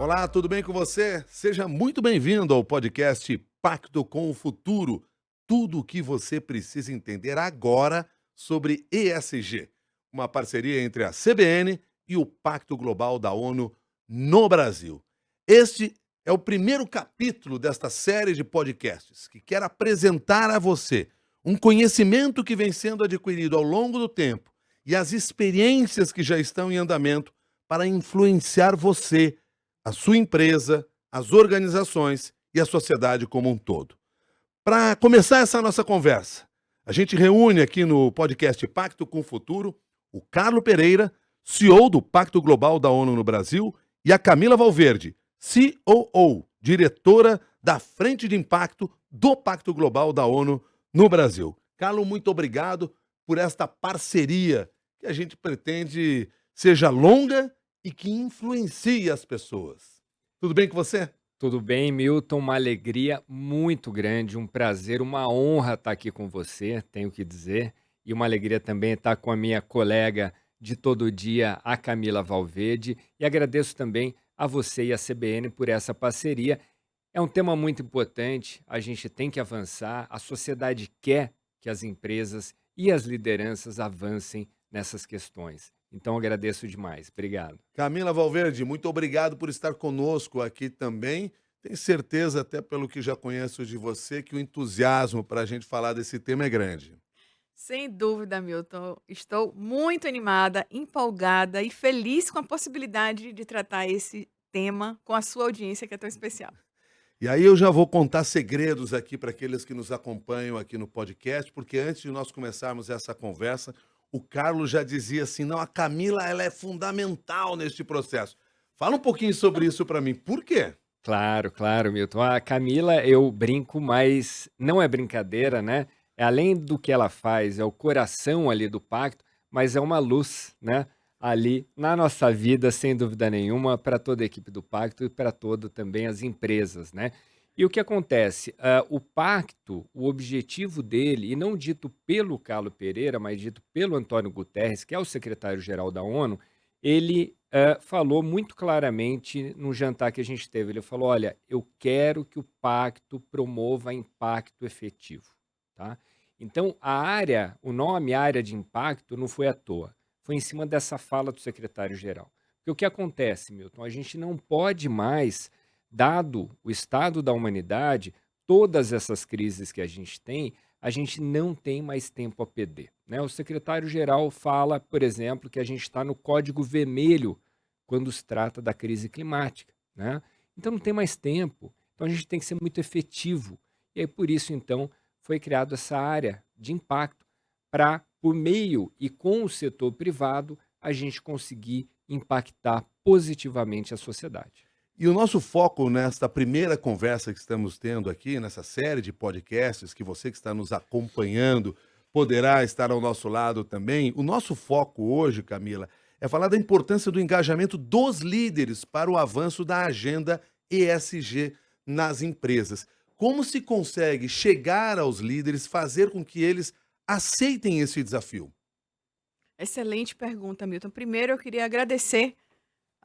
Olá, tudo bem com você? Seja muito bem-vindo ao podcast Pacto com o Futuro. Tudo o que você precisa entender agora sobre ESG, uma parceria entre a CBN e o Pacto Global da ONU no Brasil. Este é o primeiro capítulo desta série de podcasts que quer apresentar a você um conhecimento que vem sendo adquirido ao longo do tempo e as experiências que já estão em andamento para influenciar você, a sua empresa, as organizações e a sociedade como um todo. Para começar essa nossa conversa, a gente reúne aqui no podcast Pacto com o Futuro o Carlo Pereira, CEO do Pacto Global da ONU no Brasil, e a Camila Valverde, COO, diretora da Frente de Impacto do Pacto Global da ONU no Brasil. Carlo, muito obrigado por esta parceria que a gente pretende seja longa e que influencie as pessoas. Tudo bem com você? Tudo bem, Milton? Uma alegria muito grande, um prazer, uma honra estar aqui com você, tenho que dizer. E uma alegria também estar com a minha colega de todo dia, a Camila Valverde. E agradeço também a você e a CBN por essa parceria. É um tema muito importante, a gente tem que avançar, a sociedade quer que as empresas e as lideranças avancem nessas questões. Então agradeço demais. Obrigado. Camila Valverde, muito obrigado por estar conosco aqui também. Tenho certeza, até pelo que já conheço de você, que o entusiasmo para a gente falar desse tema é grande. Sem dúvida, Milton. Estou muito animada, empolgada e feliz com a possibilidade de tratar esse tema com a sua audiência que é tão especial. E aí eu já vou contar segredos aqui para aqueles que nos acompanham aqui no podcast, porque antes de nós começarmos essa conversa, o Carlos já dizia assim: não, a Camila ela é fundamental neste processo. Fala um pouquinho sobre isso para mim. Por quê? Claro, claro, Milton. A Camila, eu brinco, mas não é brincadeira, né? É além do que ela faz, é o coração ali do pacto, mas é uma luz, né? Ali na nossa vida, sem dúvida nenhuma, para toda a equipe do pacto e para toda também as empresas, né? E o que acontece? O pacto, o objetivo dele, e não dito pelo Carlo Pereira, mas dito pelo Antônio Guterres, que é o secretário-geral da ONU, ele falou muito claramente no jantar que a gente teve. Ele falou: olha, eu quero que o pacto promova impacto efetivo. Tá? Então, o nome área de impacto não foi à toa. Foi em cima dessa fala do secretário-geral. Porque o que acontece, Milton? A gente não pode mais, dado o estado da humanidade, todas essas crises que a gente não tem mais tempo a perder. Né? O secretário-geral fala, por exemplo, que a gente está no código vermelho quando se trata da crise climática. Né? Então não tem mais tempo. Então a gente tem que ser muito efetivo. E aí, por isso, então, foi criada essa área de impacto para, por meio e com o setor privado, a gente conseguir impactar positivamente a sociedade. E o nosso foco nesta primeira conversa que estamos tendo aqui, nessa série de podcasts, que você que está nos acompanhando poderá estar ao nosso lado também. O nosso foco hoje, Camila, é falar da importância do engajamento dos líderes para o avanço da agenda ESG nas empresas. Como se consegue chegar aos líderes, fazer com que eles aceitem esse desafio? Excelente pergunta, Milton. Primeiro, eu queria agradecer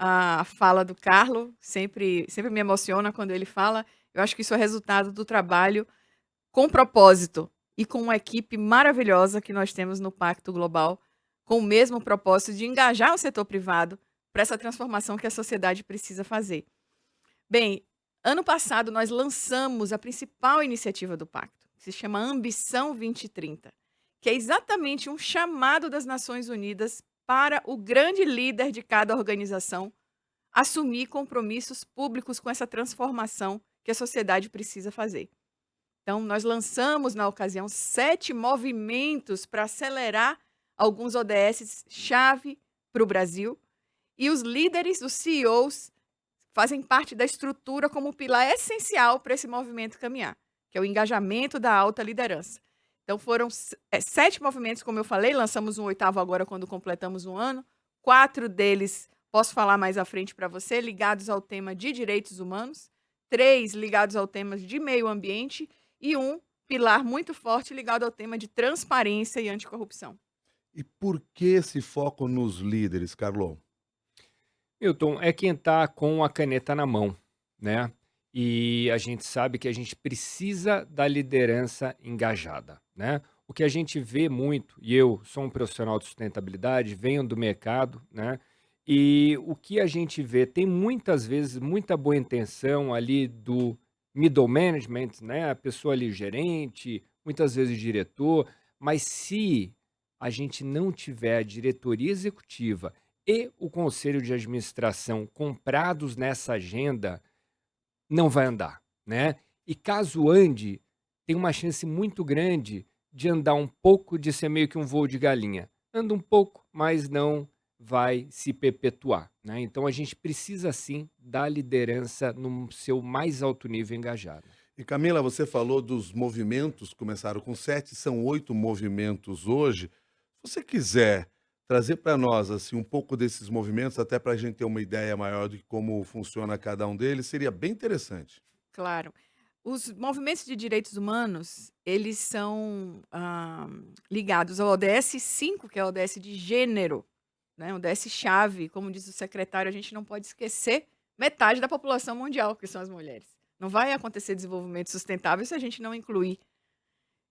a fala do Carlo, sempre me emociona quando ele fala. Eu acho que isso é resultado do trabalho com propósito e com uma equipe maravilhosa que nós temos no Pacto Global, com o mesmo propósito de engajar o setor privado para essa transformação que a sociedade precisa fazer. Bem, ano passado nós lançamos a principal iniciativa do Pacto, que se chama Ambição 2030, que é exatamente um chamado das Nações Unidas para o grande líder de cada organização assumir compromissos públicos com essa transformação que a sociedade precisa fazer. Então, nós lançamos, na ocasião, 7 movimentos para acelerar alguns ODS-chave para o Brasil, e os líderes, os CEOs, fazem parte da estrutura como pilar essencial para esse movimento caminhar, que é o engajamento da alta liderança. Então, foram 7 movimentos, como eu falei, lançamos um 8º agora quando completamos um ano, 4 deles, posso falar mais à frente para você, ligados ao tema de direitos humanos, 3 ligados ao tema de meio ambiente e um pilar muito forte ligado ao tema de transparência e anticorrupção. E por que esse foco nos líderes, Carlão? Milton, é quem está com a caneta na mão, né? E a gente sabe que a gente precisa da liderança engajada, né? O que a gente vê muito, e eu sou um profissional de sustentabilidade, venho do mercado, né? E o que a gente vê tem muitas vezes muita boa intenção ali do middle management, né? A pessoa ali, gerente, muitas vezes diretor, mas se a gente não tiver a diretoria executiva e o conselho de administração comprados nessa agenda, não vai andar, né? E caso ande, tem uma chance muito grande de andar um pouco, de ser meio que um voo de galinha. Anda um pouco, mas não vai se perpetuar, né? Então a gente precisa sim da liderança no seu mais alto nível engajado. E Camila, você falou dos movimentos, começaram com 7, são 8 movimentos hoje. Se você quiser trazer para nós assim um pouco desses movimentos, até para a gente ter uma ideia maior de como funciona cada um deles, seria bem interessante. Claro. Os movimentos de direitos humanos, eles são ligados ao ODS 5, que é o ODS de gênero, né? O ODS-chave, como diz o secretário, a gente não pode esquecer metade da população mundial, que são as mulheres. Não vai acontecer desenvolvimento sustentável se a gente não incluir.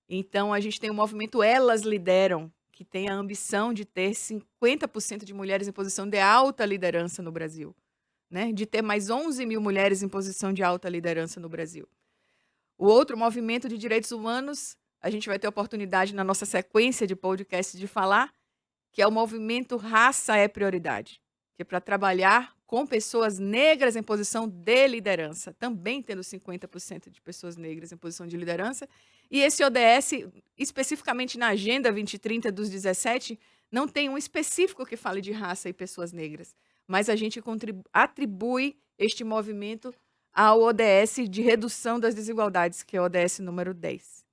Então, a gente tem o movimento Elas Lideram, que tem a ambição de ter 50% de mulheres em posição de alta liderança no Brasil, né? De ter mais 11 mil mulheres em posição de alta liderança no Brasil. O outro movimento de direitos humanos, a gente vai ter oportunidade na nossa sequência de podcast de falar, que é o movimento Raça é Prioridade, que é para trabalhar com pessoas negras em posição de liderança, também tendo 50% de pessoas negras em posição de liderança. E esse ODS, especificamente na Agenda 2030 dos 17, não tem um específico que fale de raça e pessoas negras, mas a gente atribui este movimento ao ODS de redução das desigualdades, que é o ODS número 10.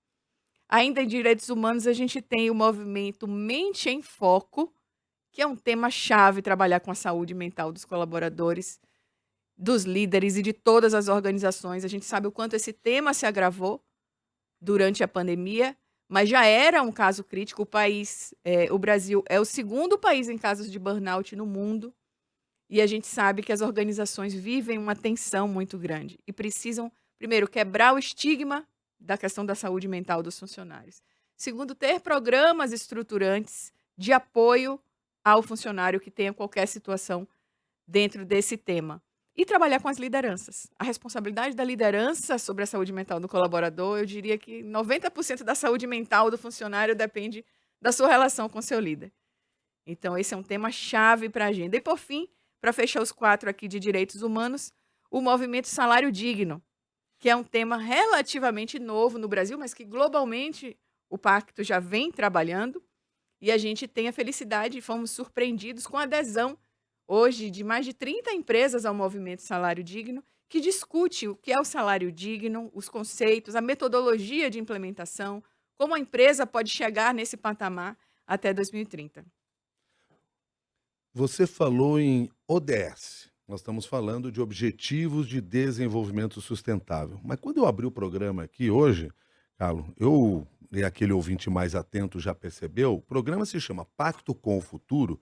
Ainda em direitos humanos, a gente tem o movimento Mente em Foco, que é um tema-chave trabalhar com a saúde mental dos colaboradores, dos líderes e de todas as organizações. A gente sabe o quanto esse tema se agravou durante a pandemia, mas já era um caso crítico. O Brasil é o segundo país em casos de burnout no mundo, e a gente sabe que as organizações vivem uma tensão muito grande e precisam, primeiro, quebrar o estigma da questão da saúde mental dos funcionários. Segundo, ter programas estruturantes de apoio ao funcionário que tenha qualquer situação dentro desse tema. E trabalhar com as lideranças. A responsabilidade da liderança sobre a saúde mental do colaborador, eu diria que 90% da saúde mental do funcionário depende da sua relação com seu líder. Então, esse é um tema-chave para a agenda. E, por fim, para fechar os 4 aqui de direitos humanos, o movimento Salário Digno, que é um tema relativamente novo no Brasil, mas que globalmente o Pacto já vem trabalhando. E a gente tem a felicidade, fomos surpreendidos com a adesão hoje de mais de 30 empresas ao movimento Salário Digno, que discute o que é o salário digno, os conceitos, a metodologia de implementação, como a empresa pode chegar nesse patamar até 2030. Você falou em ODS. Nós estamos falando de Objetivos de Desenvolvimento Sustentável. Mas quando eu abri o programa aqui hoje, Carlos, e aquele ouvinte mais atento já percebeu, o programa se chama Pacto com o Futuro.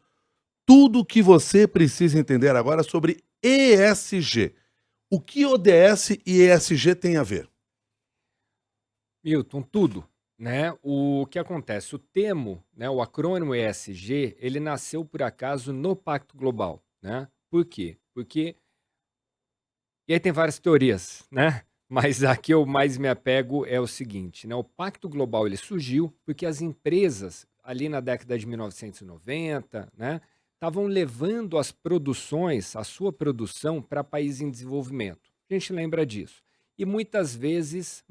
Tudo o que você precisa entender agora sobre ESG. O que ODS e ESG têm a ver? Milton, tudo, né? O que acontece? O termo, né, o acrônimo ESG, ele nasceu por acaso no Pacto Global, né? Por quê? Porque e aí tem várias teorias, né? Mas a que eu mais me apego é o seguinte, né? O Pacto Global ele surgiu porque as empresas ali na década de 1990, né, estavam levando as produções, a sua produção para países em desenvolvimento. A gente lembra disso. E muitas vezes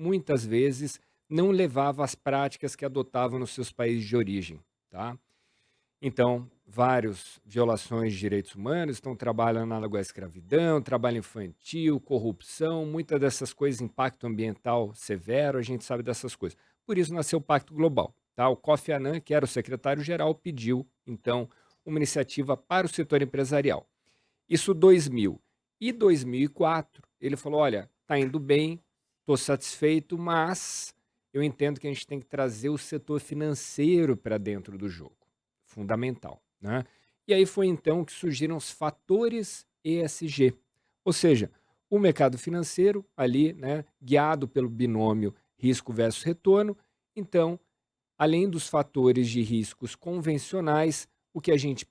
não levava as práticas que adotavam nos seus países de origem, tá? Então, várias violações de direitos humanos estão trabalhando análogo à escravidão, trabalho infantil, corrupção, muitas dessas coisas, impacto ambiental severo, a gente sabe dessas coisas. Por isso nasceu o Pacto Global. Tá? O Kofi Annan, que era o secretário-geral, pediu, então, uma iniciativa para o setor empresarial. Isso 2000. E 2004, ele falou, olha, está indo bem, estou satisfeito, mas eu entendo que a gente tem que trazer o setor financeiro para dentro do jogo. Fundamental, né? E aí foi então que surgiram os fatores ESG. Ou seja, o mercado financeiro ali, né, guiado pelo binômio risco versus retorno. Então, além dos fatores de riscos convencionais, o que a gente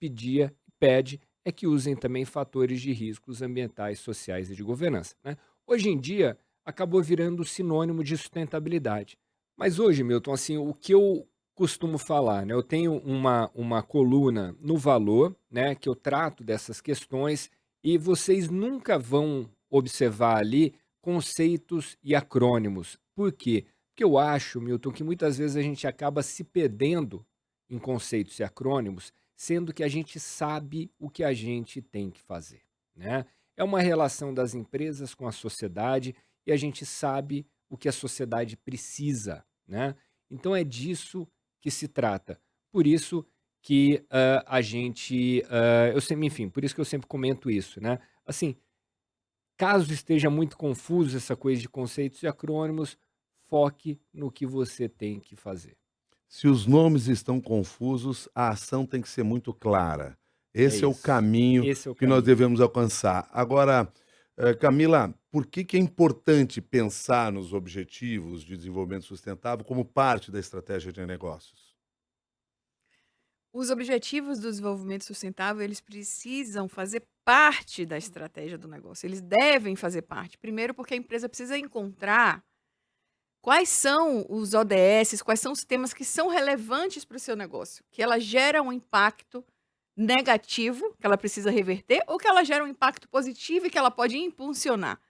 pede é que usem também fatores de riscos ambientais, sociais e de governança, né? Hoje em dia, acabou virando sinônimo de sustentabilidade. Mas hoje, Milton, assim, o que eu costumo falar, né? Eu tenho uma coluna no Valor, né, que eu trato dessas questões e vocês nunca vão observar ali conceitos e acrônimos. Por quê? Porque eu acho, Milton, que muitas vezes a gente acaba se perdendo em conceitos e acrônimos, sendo que a gente sabe o que a gente tem que fazer, né? É uma relação das empresas com a sociedade e a gente sabe o que a sociedade precisa, né? Então é disso que se trata. Por isso que a gente, eu sempre, enfim, por isso que eu sempre comento isso, né? Assim, caso esteja muito confuso essa coisa de conceitos e acrônimos, foque no que você tem que fazer. Se os nomes estão confusos, a ação tem que ser muito clara. É Esse é o isso. caminho Esse é o que nós caminho. devemos alcançar. Agora, Camila, por que é importante pensar nos objetivos de desenvolvimento sustentável como parte da estratégia de negócios? Os objetivos do desenvolvimento sustentável, eles precisam fazer parte da estratégia do negócio. Eles devem fazer parte. Primeiro, porque a empresa precisa encontrar quais são os ODS, quais são os temas que são relevantes para o seu negócio, que ela gera um impacto negativo, que ela precisa reverter, ou que ela gera um impacto positivo e que ela pode impulsionar.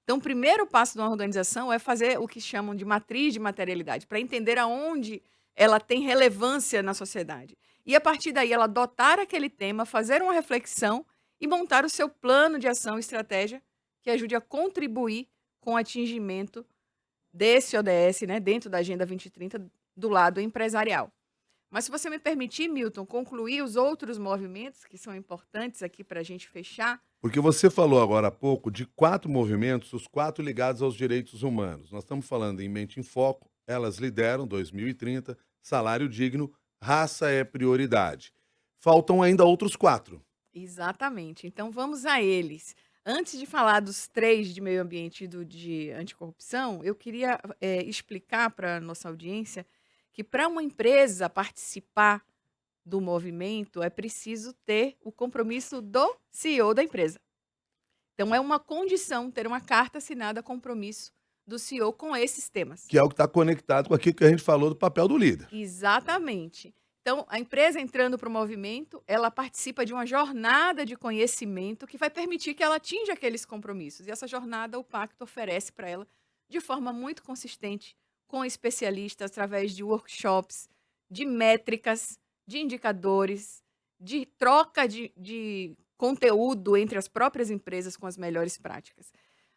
Então, o primeiro passo de uma organização é fazer o que chamam de matriz de materialidade, para entender aonde ela tem relevância na sociedade. E, a partir daí, ela adotar aquele tema, fazer uma reflexão e montar o seu plano de ação e estratégia que ajude a contribuir com o atingimento desse ODS, né, dentro da Agenda 2030, do lado empresarial. Mas se você me permitir, Milton, concluir os outros movimentos que são importantes aqui para a gente fechar. Porque você falou agora há pouco de 4 movimentos, os 4 ligados aos direitos humanos. Nós estamos falando em Mente em Foco, Elas Lideram 2030, Salário Digno, Raça é Prioridade. Faltam ainda outros 4. Exatamente. Então vamos a eles. Antes de falar dos 3 de meio ambiente e do de anticorrupção, eu queria explicar para a nossa audiência que para uma empresa participar do movimento é preciso ter o compromisso do CEO da empresa. Então é uma condição ter uma carta assinada compromisso do CEO com esses temas. Que é o que está conectado com aquilo que a gente falou do papel do líder. Exatamente. Então, a empresa entrando para o movimento, ela participa de uma jornada de conhecimento que vai permitir que ela atinja aqueles compromissos. E essa jornada o pacto oferece para ela de forma muito consistente, com especialistas, através de workshops, de métricas, de indicadores, de troca de conteúdo entre as próprias empresas com as melhores práticas.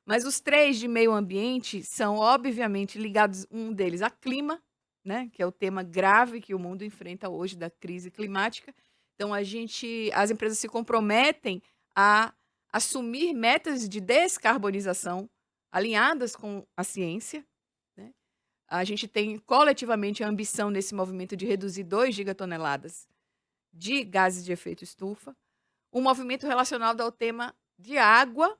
Mas os 3 de meio ambiente são, obviamente, ligados, um deles, a clima, né, que é o tema grave que o mundo enfrenta hoje da crise climática. Então, as empresas se comprometem a assumir metas de descarbonização alinhadas com a ciência, né? A gente tem coletivamente a ambição nesse movimento de reduzir 2 gigatoneladas de gases de efeito estufa. Um movimento relacionado ao tema de água,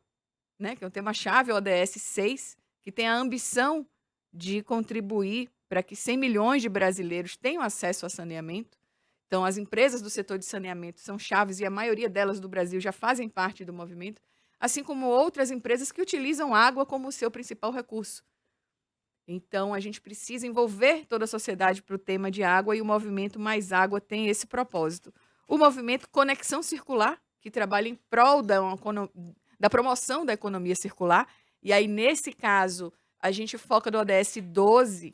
né, que é um tema-chave, o ODS 6, que tem a ambição de contribuir para que 100 milhões de brasileiros tenham acesso a saneamento. Então, as empresas do setor de saneamento são chaves e a maioria delas do Brasil já fazem parte do movimento, assim como outras empresas que utilizam água como seu principal recurso. Então, a gente precisa envolver toda a sociedade para o tema de água e o movimento Mais Água tem esse propósito. O movimento Conexão Circular, que trabalha em prol da promoção da economia circular, e aí, nesse caso, a gente foca no ODS 12,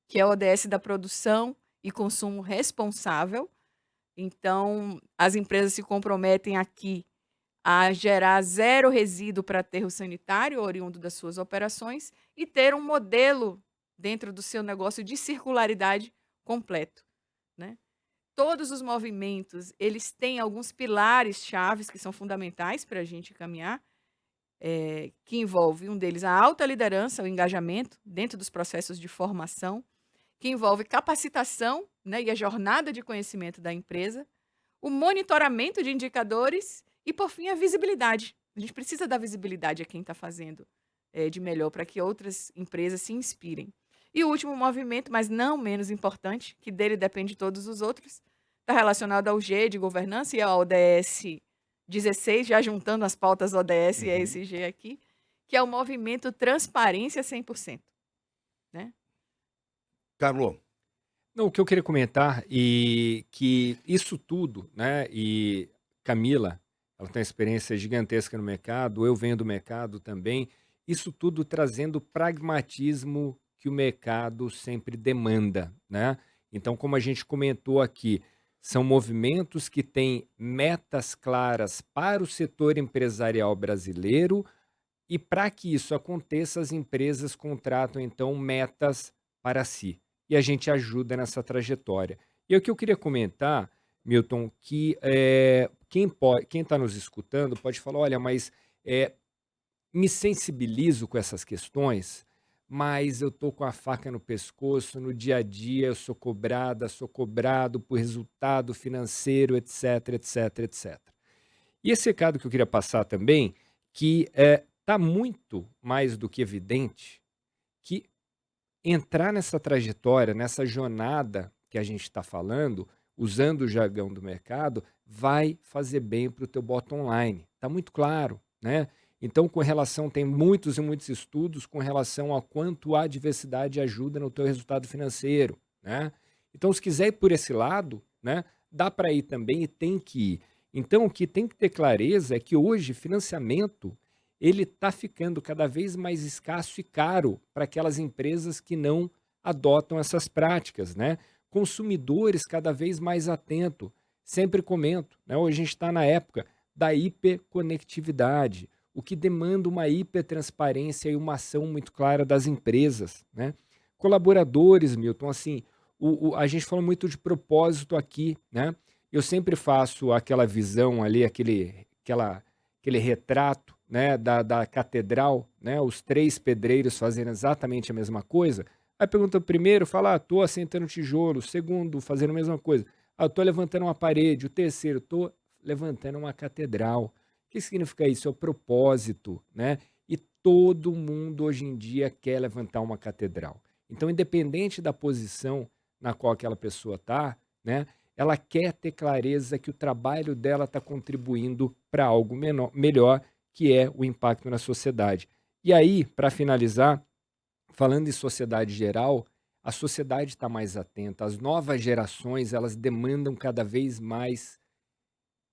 que é o ODS da produção e consumo responsável. Então, as empresas se comprometem aqui a gerar 0 resíduo para aterro sanitário oriundo das suas operações e ter um modelo dentro do seu negócio de circularidade completo, né? Todos os movimentos, eles têm alguns pilares chaves que são fundamentais para a gente caminhar, que envolve um deles a alta liderança, o engajamento dentro dos processos de formação, que envolve capacitação, né, e a jornada de conhecimento da empresa, o monitoramento de indicadores E, por fim, a visibilidade. A gente precisa dar visibilidade a quem está fazendo de melhor para que outras empresas se inspirem. E o último movimento, mas não menos importante, que dele depende de todos os outros, está relacionado ao G de governança e ao ODS 16, já juntando as pautas ODS e Uhum. ESG aqui, que é o movimento Transparência 100%. Né? Carlo, Não, o que eu queria comentar e que isso tudo, né? E Camila, ela tem uma experiência gigantesca no mercado, eu venho do mercado também. Isso tudo trazendo o pragmatismo que o mercado sempre demanda, né? Então, como a gente comentou aqui, são movimentos que têm metas claras para o setor empresarial brasileiro e para que isso aconteça, as empresas contratam então metas para si. E a gente ajuda nessa trajetória. E o que eu queria comentar, Milton, que quem está nos escutando pode falar, olha, mas me sensibilizo com essas questões, mas eu estou com a faca no pescoço, no dia a dia eu sou cobrada, sou cobrado por resultado financeiro, etc, etc, etc. E esse recado que eu queria passar também, que está muito mais do que evidente que entrar nessa trajetória, nessa jornada que a gente está falando, usando o jargão do mercado, vai fazer bem para o teu bottom line. Está muito claro, né? Então, com relação, tem muitos e muitos estudos com relação a quanto a diversidade ajuda no teu resultado financeiro, né? Então, se quiser ir por esse lado, né, dá para ir também e tem que ir. Então, o que tem que ter clareza é que hoje financiamento ele está ficando cada vez mais escasso e caro para aquelas empresas que não adotam essas práticas, né? Consumidores cada vez mais atentos. Sempre comento, né? Hoje a gente está na época da hiperconectividade, o que demanda uma hipertransparência e uma ação muito clara das empresas, né? Colaboradores, Milton, assim, a gente falou muito de propósito aqui, né? Eu sempre faço aquela visão ali, aquele retrato, né, da catedral, né, os três pedreiros fazendo exatamente a mesma coisa. Aí pergunta o primeiro, fala, estou assentando tijolo. O segundo, fazendo a mesma coisa. Estou levantando uma parede. O terceiro, estou levantando uma catedral. O que significa isso? É o propósito, né? E todo mundo hoje em dia quer levantar uma catedral. Então, independente da posição na qual aquela pessoa está, né, ela quer ter clareza que o trabalho dela está contribuindo para algo melhor, que é o impacto na sociedade. E aí, para finalizar, falando em sociedade geral, a sociedade está mais atenta, as novas gerações elas demandam cada vez mais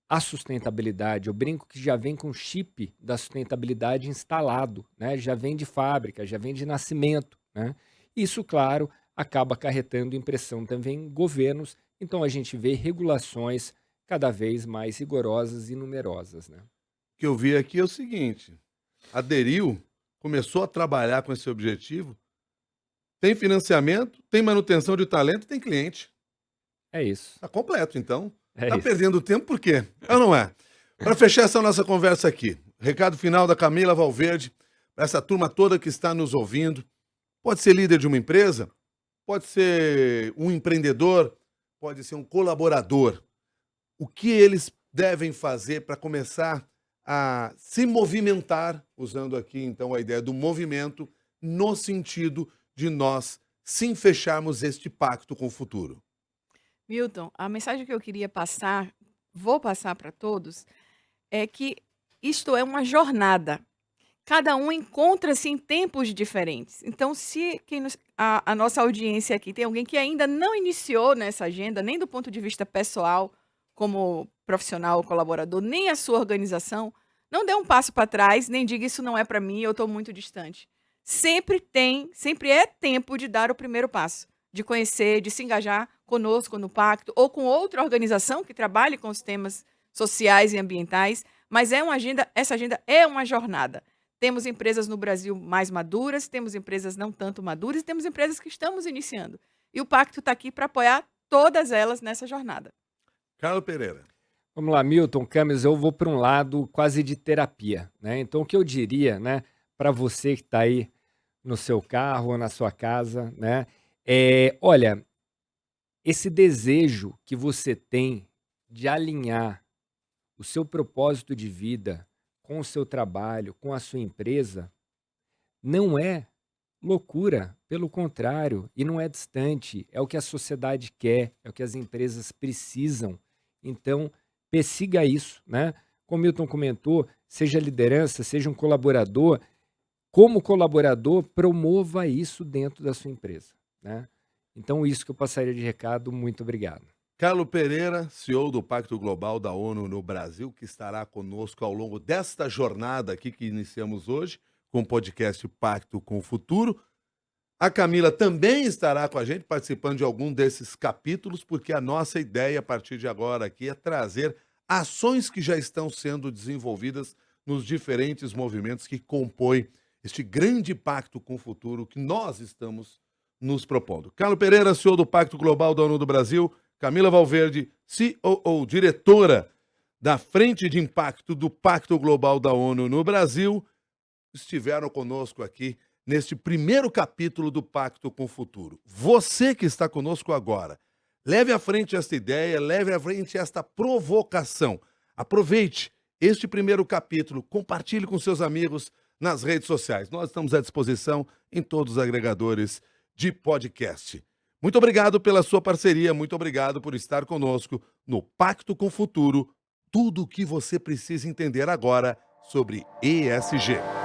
a sustentabilidade. Eu brinco que já vem com chip da sustentabilidade instalado, né? Já vem de fábrica, já vem de nascimento, né? Isso, claro, acaba acarretando impressão também em governos, então a gente vê regulações cada vez mais rigorosas e numerosas, né? o que eu vi aqui é o seguinte: aderiu, começou a trabalhar com esse objetivo, tem financiamento, tem manutenção de talento, tem cliente. É isso, Tá completo, então. é Tá isso. perdendo tempo por quê? É ou não é? Para fechar essa nossa conversa aqui, recado final da Camila Valverde, para essa turma toda que está nos ouvindo. Pode ser líder de uma empresa, pode ser um empreendedor, pode ser um colaborador. O que eles devem fazer para começar a se movimentar, usando aqui então a ideia do movimento, no sentido de nós sim fecharmos este pacto com o futuro? Milton, a mensagem que eu queria passar, vou passar para todos, é que isto é uma jornada. Cada um encontra-se em tempos diferentes. Então, se a nossa audiência aqui tem alguém que ainda não iniciou nessa agenda, nem do ponto de vista pessoal, como profissional ou colaborador, nem a sua organização, não dê um passo para trás, nem diga isso não é para mim, eu estou muito distante. Sempre é tempo de dar o primeiro passo, de conhecer, de se engajar conosco no pacto ou com outra organização que trabalhe com os temas sociais e ambientais, mas essa agenda é uma jornada. Temos empresas no Brasil mais maduras, temos empresas não tanto maduras e temos empresas que estamos iniciando. E o pacto está aqui para apoiar todas elas nessa jornada. Carlos Pereira. Vamos lá, Milton, Camis, eu vou para um lado quase de terapia, né? Então, o que eu diria, né, para você que está aí no seu carro ou na sua casa, né, olha, esse desejo que você tem de alinhar o seu propósito de vida com o seu trabalho, com a sua empresa, não é loucura, pelo contrário, e não é distante, é o que a sociedade quer, é o que as empresas precisam. Então, persiga isso, né? Como o Milton comentou, seja liderança, seja um colaborador, como colaborador, promova isso dentro da sua empresa, né? Então, isso que eu passaria de recado, muito obrigado. Carlo Pereira, CEO do Pacto Global da ONU no Brasil, que estará conosco ao longo desta jornada aqui que iniciamos hoje, com o podcast Pacto com o Futuro. A Camila também estará com a gente, participando de algum desses capítulos, porque a nossa ideia, a partir de agora aqui, é trazer ações que já estão sendo desenvolvidas nos diferentes movimentos que compõem este grande pacto com o futuro que nós estamos nos propondo. Carlo Pereira, CEO do Pacto Global da ONU do Brasil, Camila Valverde, COO, diretora da Frente de Impacto do Pacto Global da ONU no Brasil, estiveram conosco aqui neste primeiro capítulo do Pacto com o Futuro. Você que está conosco agora, leve à frente esta ideia, leve à frente esta provocação. Aproveite este primeiro capítulo, compartilhe com seus amigos nas redes sociais. Nós estamos à disposição em todos os agregadores de podcast. Muito obrigado pela sua parceria, muito obrigado por estar conosco no Pacto com o Futuro, tudo o que você precisa entender agora sobre ESG.